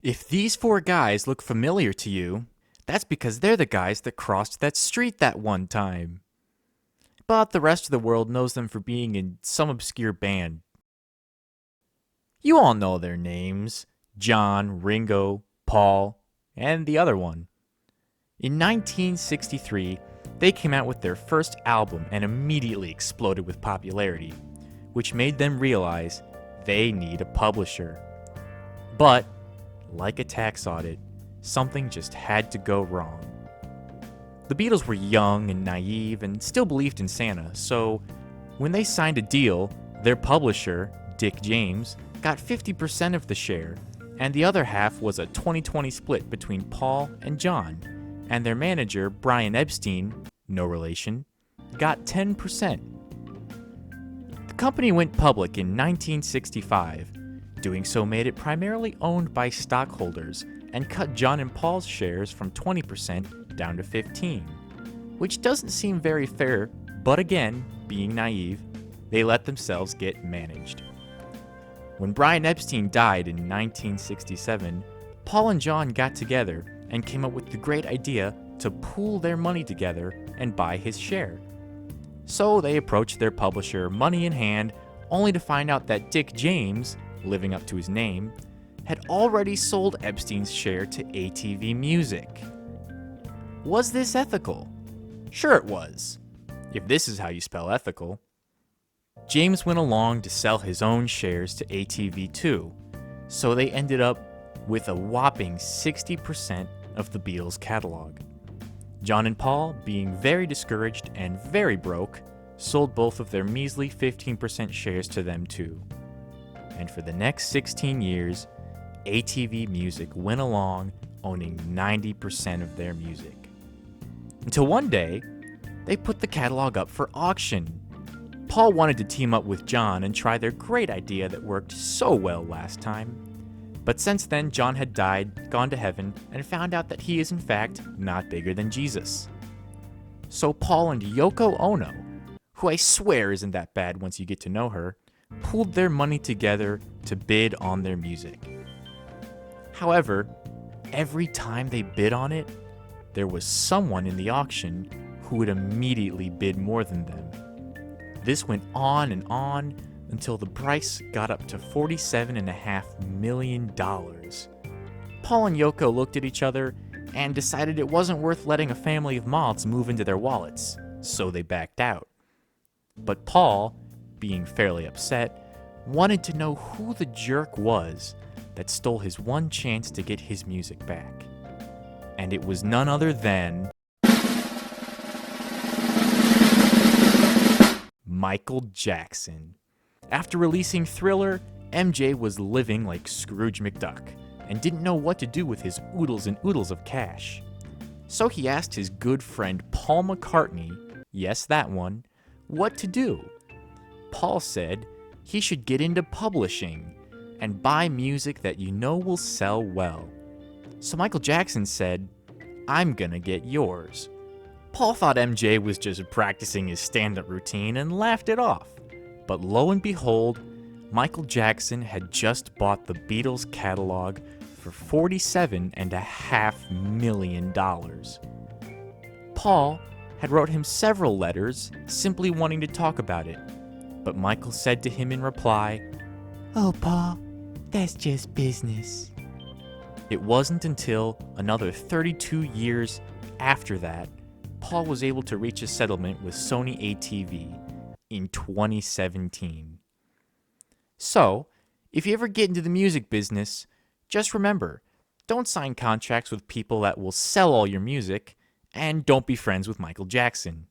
If these four guys look familiar to you, that's because they're the guys that crossed that street that one time. But the rest of the world knows them for being in some obscure band. You all know their names: John, Ringo, Paul, and the other one. In 1963, they came out with their first album and immediately exploded with popularity, which made them realize they need a publisher. But, like a tax audit, something just had to go wrong. The Beatles were young and naive and still believed in Santa, so when they signed a deal, their publisher, Dick James, got 50% of the share, and the other half was a 20-20 split between Paul and John, and their manager, Brian Epstein, no relation, got 10%. The company went public in 1965. Doing so made it primarily owned by stockholders and cut John and Paul's shares from 20% down to 15%, which doesn't seem very fair, but again, being naive, they let themselves get managed. When Brian Epstein died in 1967, Paul and John got together and came up with the great idea to pool their money together and buy his share. So they approached their publisher, money in hand, only to find out that Dick James, living up to his name, had already sold Epstein's share to ATV Music. Was this ethical? Sure it was, if this is how you spell ethical. James went along to sell his own shares to ATV too, so they ended up with a whopping 60% of the Beatles' catalog. John and Paul, being very discouraged and very broke, sold both of their measly 15% shares to them too. And for the next 16 years, ATV Music went along owning 90% of their music. Until one day, they put the catalog up for auction. Paul wanted to team up with John and try their great idea that worked so well last time. But since then, John had died, gone to heaven, and found out that he is in fact not bigger than Jesus. So Paul and Yoko Ono, who I swear isn't that bad once you get to know her, pooled their money together to bid on their music. However, every time they bid on it, there was someone in the auction who would immediately bid more than them. This went on and on until the price got up to $47.5 million. Paul and Yoko looked at each other and decided it wasn't worth letting a family of moths move into their wallets, so they backed out. But Paul, being fairly upset, wanted to know who the jerk was that stole his one chance to get his music back. And it was none other than Michael Jackson. After releasing Thriller, MJ was living like Scrooge McDuck and didn't know what to do with his oodles and oodles of cash. So he asked his good friend Paul McCartney, yes, that one, what to do. Paul said he should get into publishing and buy music that you know will sell well. So Michael Jackson said, I'm gonna get yours. Paul thought MJ was just practicing his stand-up routine and laughed it off. But lo and behold, Michael Jackson had just bought the Beatles catalog for $47.5 million. Paul had wrote him several letters simply wanting to talk about it, but Michael said to him in reply, "Oh, Paul, that's just business." It wasn't until another 32 years after that, Paul was able to reach a settlement with Sony ATV in 2017. So, if you ever get into the music business, just remember, don't sign contracts with people that will sell all your music, and don't be friends with Michael Jackson.